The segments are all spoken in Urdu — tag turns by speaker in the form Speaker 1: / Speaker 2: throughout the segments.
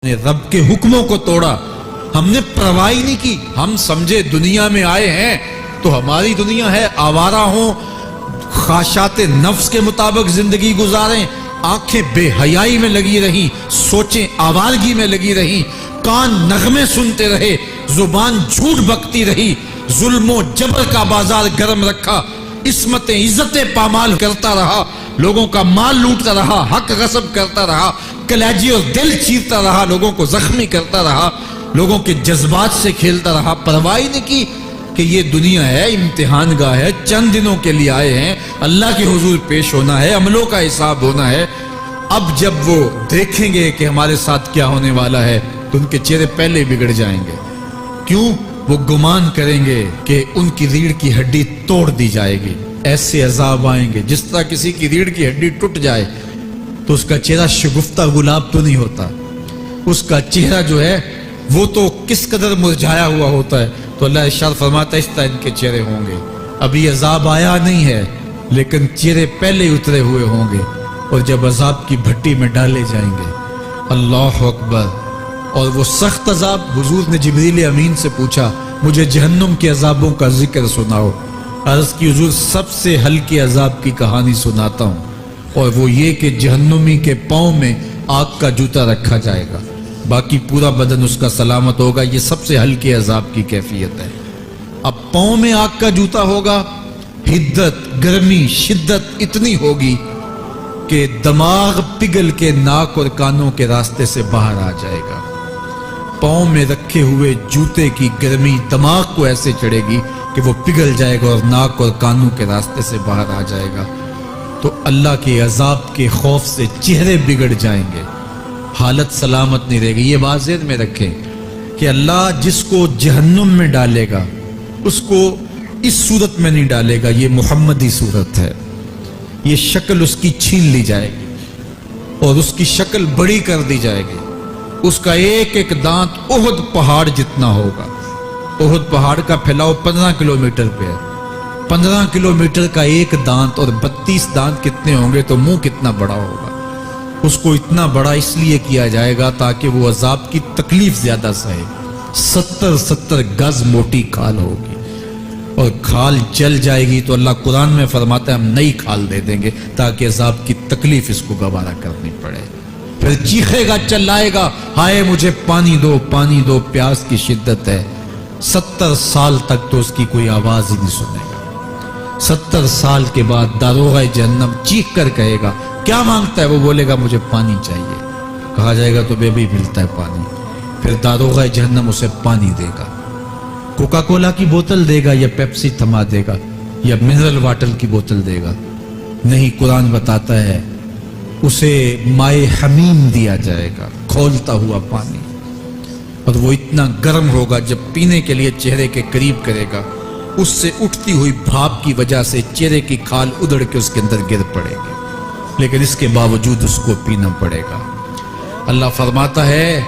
Speaker 1: نے رب کے حکموں کو توڑا، ہم نے پرواہ نہیں کی۔ ہم سمجھے دنیا میں آئے ہیں تو ہماری دنیا ہے، آوارہ ہوں، خواہشات نفس کے مطابق زندگی گزاریں، آنکھیں بے حیائی میں لگی رہی، سوچیں آوارگی میں لگی رہی، کان نغمے سنتے رہے، زبان جھوٹ بکتی رہی، ظلم و جبر کا بازار گرم رکھا، عصمت عزتیں پامال کرتا رہا، لوگوں کا مال لوٹتا رہا، حق غصب کرتا رہا، کلیجی اور دل چیرتا رہا، لوگوں کو زخمی کرتا رہا، لوگوں کے جذبات سے کھیلتا رہا، پرواہ نہیں کی کہ یہ دنیا ہے، امتحان گاہ ہے، چند دنوں کے لیے آئے ہیں، اللہ کے حضور پیش ہونا ہے، عملوں کا حساب ہونا ہے۔ اب جب وہ دیکھیں گے کہ ہمارے ساتھ کیا ہونے والا ہے تو ان کے چہرے پہلے بگڑ جائیں گے۔ کیوں؟ وہ گمان کریں گے کہ ان کی ریڑھ کی ہڈی توڑ دی جائے گی، ایسے عذاب آئیں گے جس طرح کسی کی ریڑھ کی ہڈی ٹوٹ جائے تو اس کا چہرہ شگفتہ گلاب تو نہیں ہوتا، اس کا چہرہ جو ہے وہ تو کس قدر مرجھایا ہوا ہوتا ہے۔ تو اللہ ارشاد فرماتا ہے اس طرح ان کے چہرے ہوں گے۔ ابھی عذاب آیا نہیں ہے لیکن چہرے پہلے اترے ہوئے ہوں گے، اور جب عذاب کی بھٹی میں ڈالے جائیں گے، اللہ اکبر، اور وہ سخت عذاب، حضور نے جبریل امین سے پوچھا مجھے جہنم کے عذابوں کا ذکر سناؤ۔ عرض کی حضور سب سے ہلکے عذاب کی کہانی سناتا ہوں، اور وہ یہ کہ جہنمی کے پاؤں میں آگ کا جوتا رکھا جائے گا، باقی پورا بدن اس کا سلامت ہوگا۔ یہ سب سے ہلکے عذاب کی کیفیت ہے۔ اب پاؤں میں آگ کا جوتا ہوگا، حدت، گرمی، شدت اتنی ہوگی کہ دماغ پگھل کے ناک اور کانوں کے راستے سے باہر آ جائے گا۔ پاؤں میں رکھے ہوئے جوتے کی گرمی دماغ کو ایسے چڑھے گی کہ وہ پگھل جائے گا اور ناک اور کانوں کے راستے سے باہر آ جائے گا۔ تو اللہ کے عذاب کے خوف سے چہرے بگڑ جائیں گے، حالت سلامت نہیں رہے گی۔ یہ بات ذہن میں رکھیں کہ اللہ جس کو جہنم میں ڈالے گا اس کو اس صورت میں نہیں ڈالے گا، یہ محمدی صورت ہے، یہ شکل اس کی چھین لی جائے گی اور اس کی شکل بڑی کر دی جائے گی۔ اس کا ایک ایک دانت احد پہاڑ جتنا ہوگا۔ احد پہاڑ کا پھیلاؤ 15 کلومیٹر پہ ہے، 15 کلومیٹر کا ایک دانت، اور 32 دانت کتنے ہوں گے تو منہ کتنا بڑا ہوگا۔ اس کو اتنا بڑا اس لیے کیا جائے گا تاکہ وہ عذاب کی تکلیف زیادہ سہے۔ 70 گز موٹی کھال ہوگی، اور کھال جل جائے گی تو اللہ قرآن میں فرماتا ہے ہم نئی کھال دے دیں گے تاکہ عذاب کی تکلیف اس کو گوارا کرنی پڑے۔ پھر چیخے گا، چلائے گا، ہائے مجھے پانی دو، پانی دو، پیاس کی شدت ہے۔ 70 سال تک تو اس کی کوئی آواز ہی نہیں سنے گا۔ 70 سال کے بعد داروغہ جہنم چیخ کر کہے گا کیا مانگتا ہے؟ وہ بولے گا مجھے پانی چاہیے۔ کہا جائے گا تو بے بھی ملتا ہے پانی۔ پھر داروغہ جہنم اسے پانی دے گا، کوکا کولا کی بوتل دے گا یا پیپسی تھما دے گا یا منرل واٹر کی بوتل دے گا؟ نہیں، قرآن بتاتا ہے اسے مائے حمیم دیا جائے گا، کھولتا ہوا پانی، اور وہ اتنا گرم ہوگا جب پینے کے لیے چہرے کے قریب کرے گا اس سے اٹھتی ہوئی بھاپ کی وجہ سے چہرے کی کھال ادڑ کے اس کے اندر گر پڑے گی، لیکن اس کے باوجود اس کو پینا پڑے گا۔ اللہ فرماتا ہے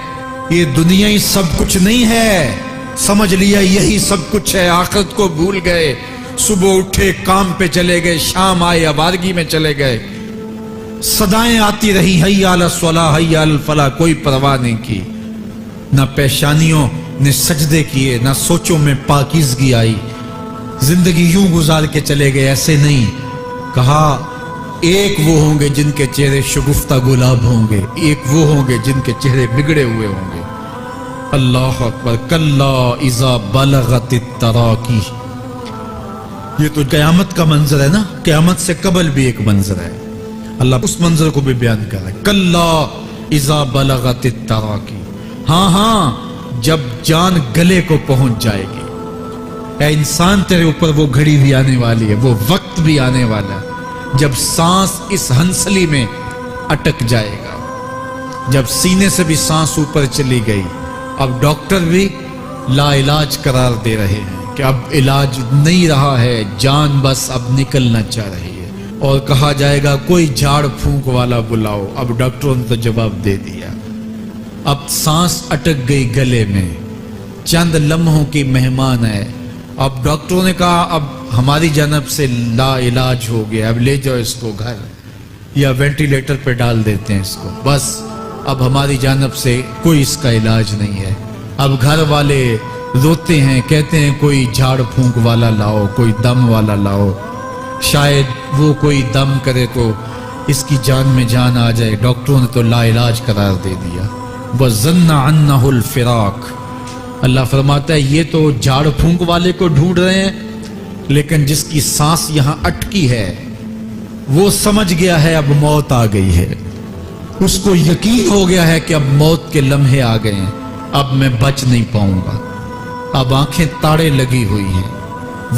Speaker 1: یہ دنیا ہی سب کچھ نہیں ہے، سمجھ لیا یہی سب کچھ ہے، آخرت کو بھول گئے، صبح اٹھے کام پہ چلے گئے، شام آئے آوارگی میں چلے گئے، صدائیں آتی رہی حی علی الصلاۃ حی علی الفلاح، کوئی پرواہ نہیں کی، نہ پیشانیوں نے سجدے کیے، نہ سوچوں میں پاکیزگی آئی، زندگی یوں گزار کے چلے گئے۔ ایسے نہیں، کہا ایک وہ ہوں گے جن کے چہرے شگفتہ گلاب ہوں گے، ایک وہ ہوں گے جن کے چہرے بگڑے ہوئے ہوں گے۔ اللہ اکبر، کلا اذا بلغت التراقی، یہ تو قیامت کا منظر ہے نا، قیامت سے قبل بھی ایک منظر ہے، اللہ اس منظر کو بھی بیان کر رہا ہے۔ کلا اذا بلغت التراقی، ہاں جب جان گلے کو پہنچ جائے گی، اے انسان تیرے اوپر وہ گھڑی بھی آنے والی ہے، وہ وقت بھی آنے والا ہے جب سانس اس ہنسلی میں اٹک جائے گا، جب سینے سے بھی سانس اوپر چلی گئی، اب ڈاکٹر بھی لا علاج قرار دے رہے ہیں کہ اب علاج نہیں رہا ہے، جان بس اب نکلنا چاہ رہی ہے، اور کہا جائے گا کوئی جھاڑ پھونک والا بلاؤ۔ اب ڈاکٹروں نے تو جواب دے دیا، اب سانس اٹک گئی گلے میں، چند لمحوں کی مہمان ہے۔ اب ڈاکٹروں نے کہا اب ہماری جانب سے لا علاج ہو گیا، اب لے جاؤ اس کو گھر، یا وینٹیلیٹر پہ ڈال دیتے ہیں اس کو، بس اب ہماری جانب سے کوئی اس کا علاج نہیں ہے. اب گھر والے روتے ہیں, کہتے ہیں کوئی جھاڑ پھونک والا لاؤ, کوئی دم والا لاؤ, شاید وہ کوئی دم کرے تو اس کی جان میں جان آ جائے. ڈاکٹروں نے تو لا علاج قرار دے دیا. وَظَنَّ عَنَّهُ الْفِرَاقُ. اللہ فرماتا ہے یہ تو جھاڑ پھونک والے کو ڈھونڈ رہے ہیں, لیکن جس کی سانس یہاں اٹکی ہے وہ سمجھ گیا ہے اب موت آ گئی ہے. اس کو یقین ہو گیا ہے کہ اب موت کے لمحے آ گئے ہیں, اب میں بچ نہیں پاؤں گا. اب آنکھیں تاڑے لگی ہوئی ہیں.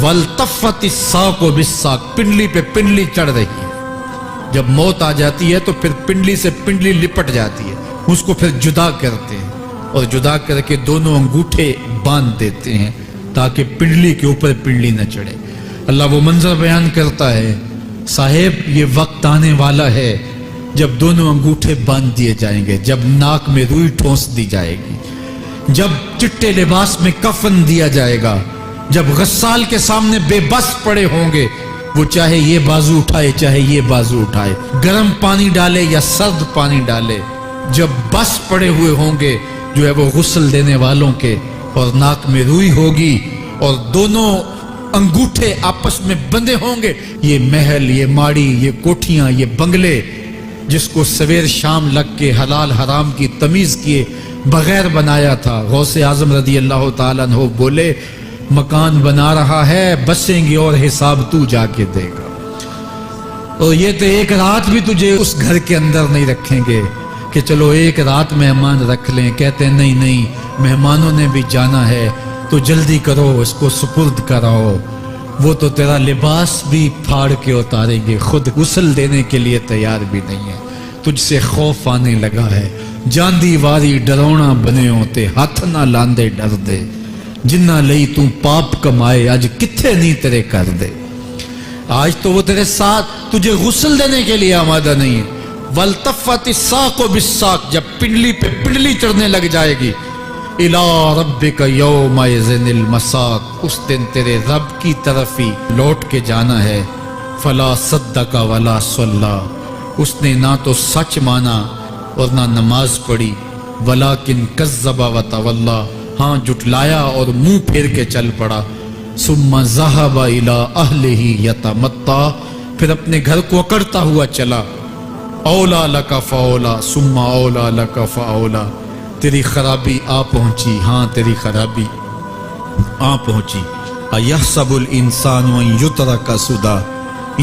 Speaker 1: وَالْتَفَّتِ السَّاقُ بِالسَّاقِ. پنڈلی پہ پنڈلی چڑھ رہی ہے. جب موت آ جاتی ہے تو پھر پنڈلی سے پنڈلی لپٹ جاتی ہے, اس کو پھر جدا کرتے ہیں اور جدا کر کے دونوں انگوٹھے باندھ دیتے ہیں تاکہ پنڈلی کے اوپر پنڈلی نہ چڑھے. اللہ وہ منظر بیان کرتا ہے, صاحب یہ وقت آنے والا ہے جب دونوں انگوٹھے باندھ دیے جائیں گے, جب ناک میں روئی ٹھونس دی جائے گی, جب چٹے لباس میں کفن دیا جائے گا, جب غسال کے سامنے بے بس پڑے ہوں گے, وہ چاہے یہ بازو اٹھائے چاہے یہ بازو اٹھائے, گرم پانی ڈالے یا سرد پانی ڈالے, جب بس پڑے ہوئے ہوں گے جو ہے وہ غسل دینے والوں کے, اور ناک میں روئی ہوگی اور دونوں انگوٹھے آپس میں بندھے ہوں گے. یہ محل, یہ ماڑی, یہ کوٹھیاں, یہ بنگلے جس کو سویر شام لگ کے حلال حرام کی تمیز کیے بغیر بنایا تھا, غوث اعظم رضی اللہ تعالیٰ عنہ بولے مکان بنا رہا ہے, بسیں گے اور حساب تو جا کے دے گا. اور یہ تو ایک رات بھی تجھے اس گھر کے اندر نہیں رکھیں گے کہ چلو ایک رات مہمان رکھ لیں. کہتے ہیں نہیں نہیں, مہمانوں نے بھی جانا ہے تو جلدی کرو, اس کو سپرد کراؤ. وہ تو تیرا لباس بھی پھاڑ کے اتاریں گے, خود غسل دینے کے لیے تیار بھی نہیں ہے. تجھ سے خوف آنے لگا ہے, جاندی واری ڈرونا بنے ہوتے, ہاتھ نہ لاندے ڈر دے, جنہ لئی تو پاپ کمائے اج کتھے نہیں تیرے کر دے. آج تو وہ تیرے ساتھ تجھے غسل دینے کے لیے آمادہ نہیں ہے. وَالْتَفَّتِ السَّاقُ بِالسَّاقِ. جب پنڈلی پہ پنڈلی چڑھنے لگ جائے گی, إِلَىٰ رَبِّكَ يَوْمَئِذٍ الْمَسَاقُ. اس دن تیرے رب کی طرف ہی لوٹ کے جانا ہے. فَلَا صَدَّقَ وَلَا صَلَّىٰ. اس نے نہ تو سچ مانا اور نہ نماز پڑھی. وَلَٰكِنْ كَذَّبَ وَتَوَلَّىٰ. ہاں جھٹلایا اور منہ پھیر کے چل پڑا. ثُمَّ ذَهَبَ إِلَىٰ أَهْلِهِ يَتَمَطَّىٰ. پھر اپنے گھر کو اکڑتا ہوا چلا. اولا لک فاولا ثم اولا لک فاولا. تیری خرابی آ پہنچی, ہاں تیری خرابی آ پہنچی. ایحسب الانسان ان یترک سدی.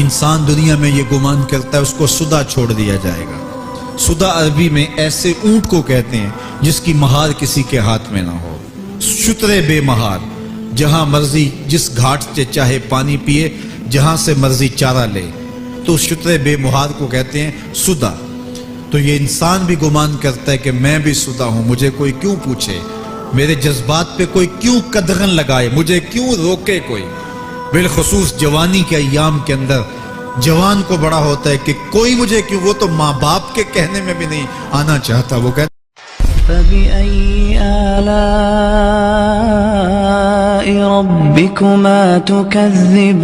Speaker 1: انسان دنیا میں یہ گمان کرتا ہے اس کو سدا چھوڑ دیا جائے گا. سدا عربی میں ایسے اونٹ کو کہتے ہیں جس کی مہار کسی کے ہاتھ میں نہ ہو. شترے بے مہار, جہاں مرضی جس گھاٹ سے چاہے پانی پیے, جہاں سے مرضی چارہ لے, تو شترے بے مہار کو کہتے ہیں سدا. تو یہ انسان بھی گمان کرتا ہے کہ میں بھی سدا ہوں, مجھے کوئی کیوں پوچھے, میرے جذبات پہ کوئی کیوں قدغن لگائے, مجھے کیوں روکے کوئی. بالخصوص جوانی کے ایام کے اندر جوان کو بڑا ہوتا ہے کہ کوئی مجھے کیوں, وہ تو ماں باپ کے کہنے میں بھی نہیں آنا چاہتا. وہ کہتا
Speaker 2: فَبِأَيِّ آلَاءِ رَبِّكُمَا تُكَذِّبَانِ.